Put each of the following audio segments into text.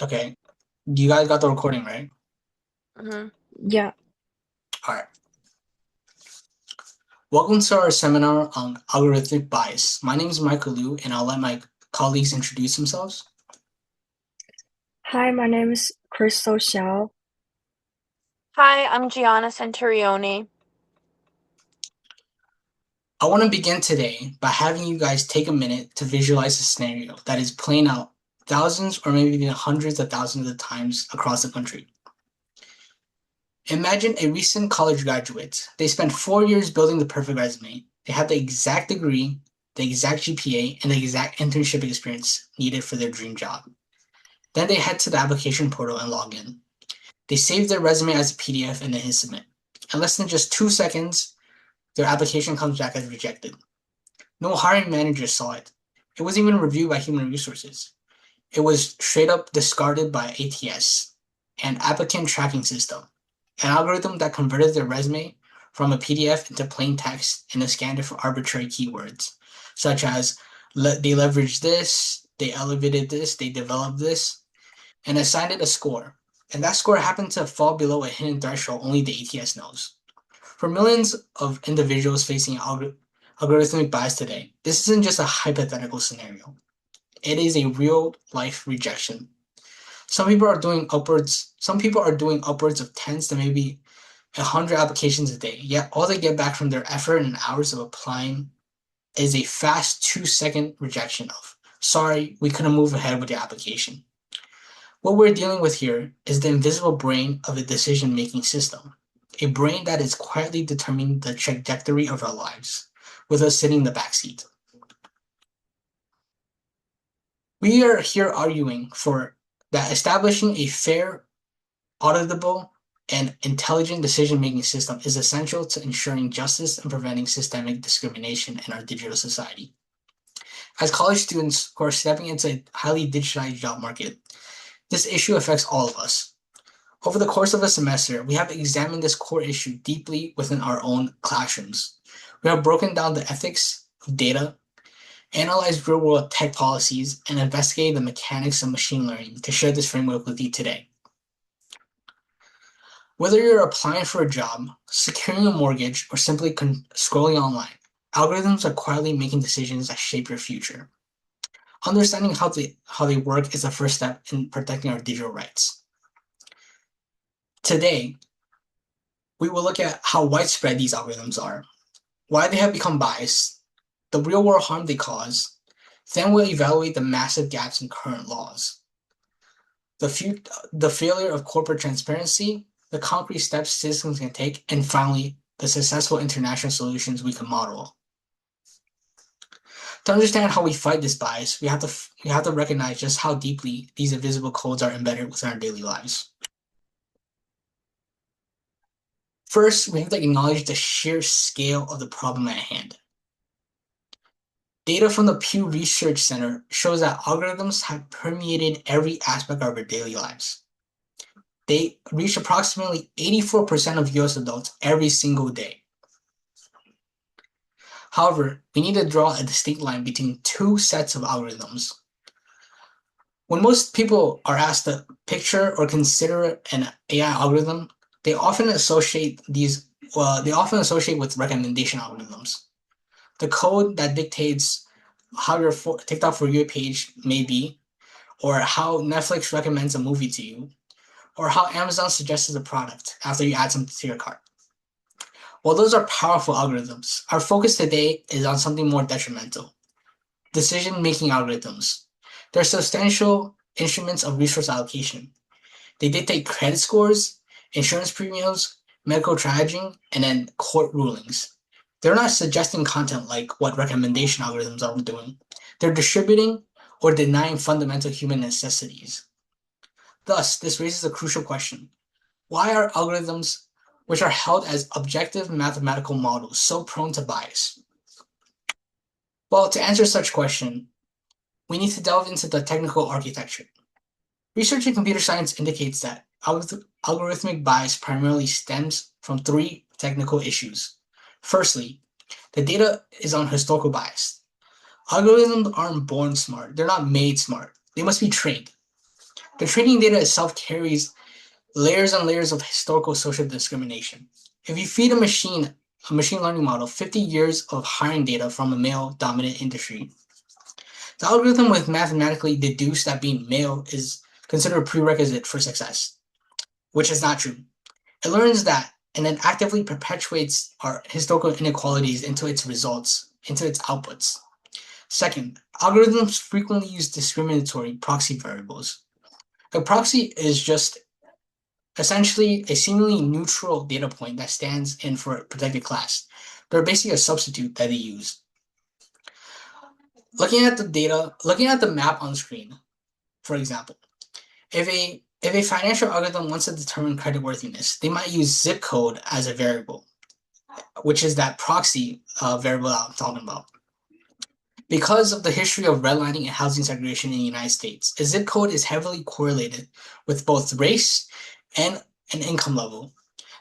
Okay. You guys got the recording, right? Mm-hmm. Yeah. All right. Welcome to our seminar on algorithmic bias. My name is Michael Liu, and I'll let my colleagues introduce themselves. Hi, my name is Crystal Xiao. Hi, I'm Gianna Centurioni. I want to begin today by having you guys take a minute to visualize a scenario that is playing out thousands or maybe even hundreds of thousands of times across the country. Imagine a recent college graduate. They spent 4 years building the perfect resume. They had the exact degree, the exact GPA, and the exact internship experience needed for their dream job. Then they head to the application portal and log in. They save their resume as a PDF and then hit submit. In less than just 2 seconds, their application comes back as rejected. No hiring manager saw it. It wasn't even reviewed by human resources. It was straight up discarded by ATS, an applicant tracking system, an algorithm that converted their resume from a PDF into plain text and scanned it for arbitrary keywords, such as they leveraged this, they elevated this, they developed this, and assigned it a score. And that score happened to fall below a hidden threshold only the ATS knows. For millions of individuals facing algorithmic bias today, this isn't just a hypothetical scenario. It is a real life rejection. Some people are doing upwards of tens to maybe 100 applications a day, yet all they get back from their effort and hours of applying is a fast 2-second rejection of, sorry, we couldn't move ahead with the application. What we're dealing with here is the invisible brain of a decision-making system, a brain that is quietly determining the trajectory of our lives, with us sitting in the backseat. We are here arguing for that establishing a fair, auditable, and intelligent decision-making system is essential to ensuring justice and preventing systemic discrimination in our digital society. As college students who are stepping into a highly digitalized job market, this issue affects all of us. Over the course of a semester, we have examined this core issue deeply within our own classrooms. We have broken down the ethics of data, analyzed real-world tech policies, and investigated the mechanics of machine learning to share this framework with you today. Whether you're applying for a job, securing a mortgage, or simply scrolling online, algorithms are quietly making decisions that shape your future. Understanding how they work is the first step in protecting our digital rights. Today, we will look at how widespread these algorithms are, why they have become biased, the real-world harm they cause. Then we'll evaluate the massive gaps in current laws, the, the failure of corporate transparency, the concrete steps citizens can take, and finally, the successful international solutions we can model. To understand how we fight this bias, we have to recognize just how deeply these invisible codes are embedded within our daily lives. First, we have to acknowledge the sheer scale of the problem at hand. Data from the Pew Research Center shows that algorithms have permeated every aspect of our daily lives. They reach approximately 84% of US adults every single day. However, we need to draw a distinct line between two sets of algorithms. When most people are asked to picture or consider an AI algorithm, they often associate with recommendation algorithms. The code that dictates how your TikTok for you page may be, or how Netflix recommends a movie to you, or how Amazon suggests a product after you add something to your cart. While those are powerful algorithms, our focus today is on something more detrimental: decision-making algorithms. They're substantial instruments of resource allocation. They dictate credit scores, insurance premiums, medical triaging, and then court rulings. They're not suggesting content like what recommendation algorithms are doing. They're distributing or denying fundamental human necessities. Thus, this raises a crucial question. Why are algorithms, which are held as objective mathematical models, so prone to bias? Well, to answer such question, we need to delve into the technical architecture. Research in computer science indicates that algorithmic bias primarily stems from three technical issues. Firstly, the data is on historical bias. Algorithms aren't born smart, they're not made smart. They must be trained. The training data itself carries layers and layers of historical social discrimination. If you feed a machine learning model, 50 years of hiring data from a male-dominant industry, the algorithm will mathematically deduce that being male is considered a prerequisite for success, which is not true. It learns that and then actively perpetuates our historical inequalities into its results, into its outputs. Second, algorithms frequently use discriminatory proxy variables. A proxy is just essentially a seemingly neutral data point that stands in for a protected class. They're basically a substitute that they use. Looking at the data, looking at the map on screen, for example, if a financial algorithm wants to determine creditworthiness, they might use zip code as a variable, which is that proxy variable I'm talking about. Because of the history of redlining and housing segregation in the United States, a zip code is heavily correlated with both race and an income level.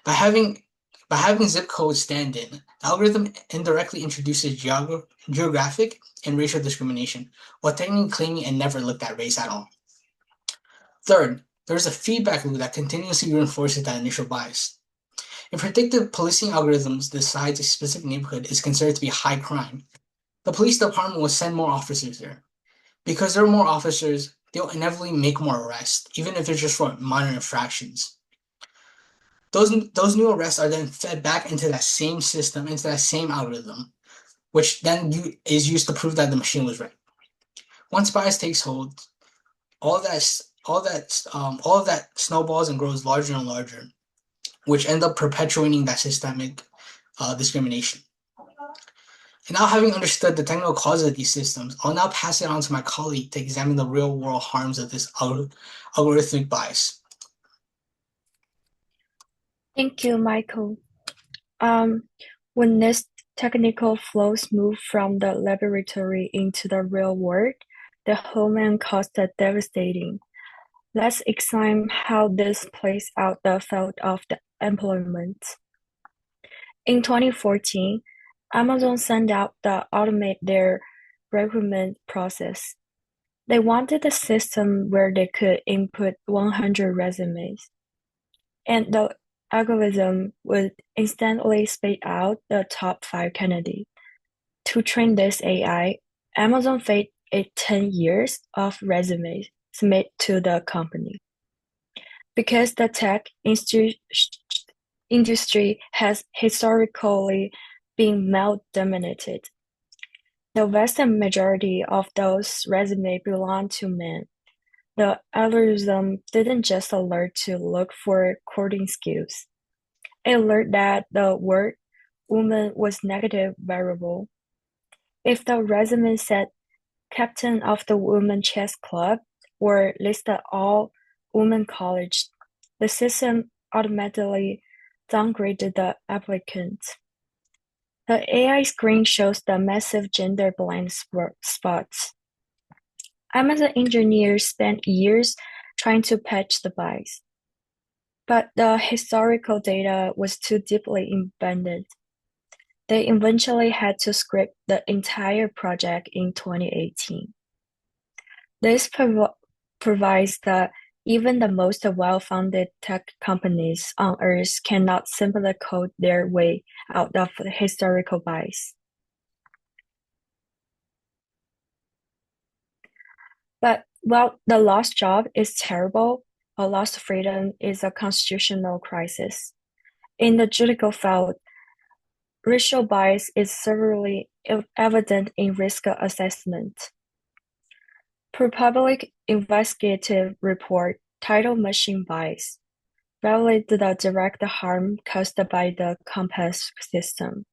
By having zip codes stand in, the algorithm indirectly introduces geographic and racial discrimination, while technically claiming it never looked at race at all. Third, there is a feedback loop that continuously reinforces that initial bias. If predictive policing algorithms decides a specific neighborhood is considered to be high crime, the police department will send more officers there. Because there are more officers, they'll inevitably make more arrests, even if it's just for minor infractions. Those new arrests are then fed back into that same system, into that same algorithm, which then is used to prove that the machine was right. Once bias takes hold, all of that snowballs and grows larger and larger, which end up perpetuating that systemic discrimination. And now, having understood the technical causes of these systems, I'll now pass it on to my colleague to examine the real-world harms of this algorithmic bias. Thank you, Michael. When these technical flows move from the laboratory into the real world, the human cost are devastating. Let's examine how this plays out the field of the employment. In 2014, Amazon sent out to automate their recruitment process. They wanted a system where they could input 100 resumes, and the algorithm would instantly spit out the top 5 candidates. To train this AI, Amazon fed it 10 years of resumes submitted to the company. Because the tech industry has historically been male-dominated, the vast majority of those resumes belong to men. The algorithm didn't just alert to look for coding skills. It learned that the word woman was negative variable. If the resume said captain of the women chess club or listed all women college, the system automatically downgraded the applicant. The AI screen shows the massive gender blind spots. Amazon engineers spent years trying to patch the bias, but the historical data was too deeply embedded. They eventually had to scrap the entire project in 2018. This provides that even the most well-funded tech companies on Earth cannot simply code their way out of the historical bias. But while the lost job is terrible, a lost freedom is a constitutional crisis. In the judicial field, racial bias is severely evident in risk assessment. Per public investigative report titled Machine Bias, revelated the direct harm caused by the Compass system.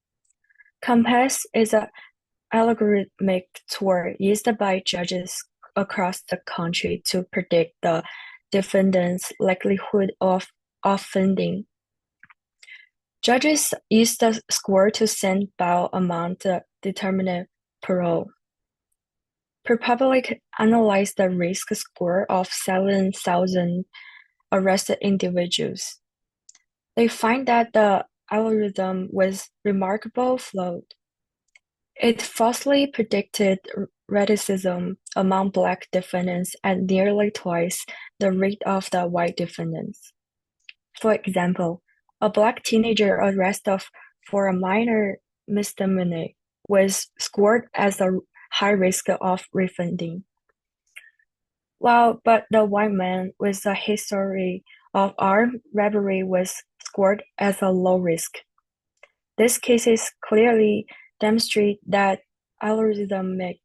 Compass is an algorithmic tool used by judges across the country to predict the defendant's likelihood of offending. Judges use the score to send bail amount to determine parole. ProPublic analyzed the risk score of 7,000 arrested individuals. They find that the algorithm was remarkably flawed. It falsely predicted recidivism among Black defendants at nearly twice the rate of the white defendants. For example, a Black teenager arrested for a minor misdemeanor was scored as a high risk of refunding, but the white man with a history of armed robbery was scored as a low risk. These cases clearly demonstrate that algorithmic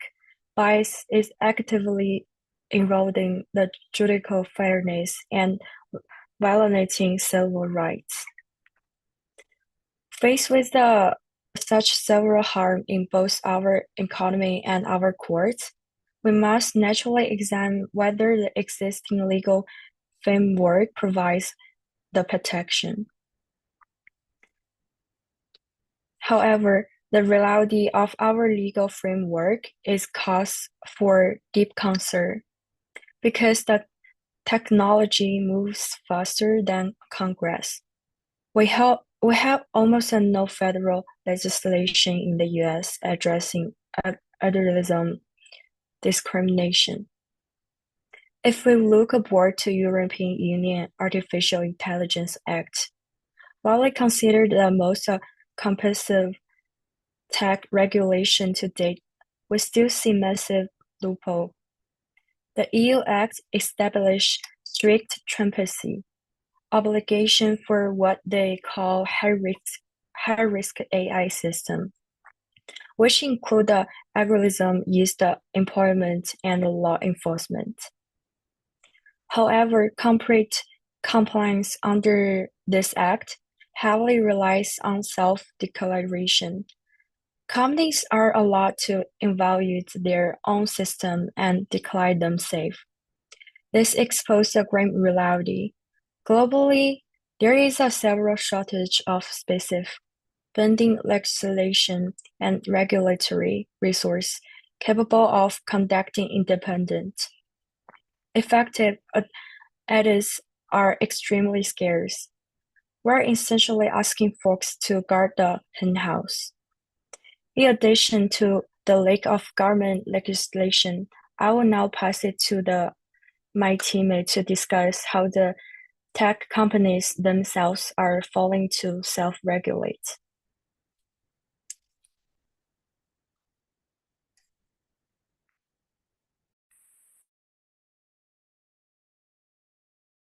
bias is actively eroding the judicial fairness and violating civil rights. Faced with such severe harm in both our economy and our courts, we must naturally examine whether the existing legal framework provides the protection. However, the reality of our legal framework is cause for deep concern because the technology moves faster than Congress. We have almost no federal legislation in the U.S. addressing algorithm discrimination. If we look abroad to European Union Artificial Intelligence Act, widely considered the most comprehensive tech regulation to date, we still see massive loophole. The EU Act established strict transparency obligation for what they call high-risk AI system, which include the algorithm used employment and law enforcement. However, complete compliance under this act heavily relies on self-declaration. Companies are allowed to evaluate their own system and declare them safe. This exposes a grim reality. Globally, there is a severe shortage of specific funding legislation and regulatory resources capable of conducting independent, effective audits are extremely scarce. We're essentially asking folks to guard the henhouse. In addition to the lack of government legislation, I will now pass it to my teammate to discuss how the tech companies themselves are failing to self-regulate.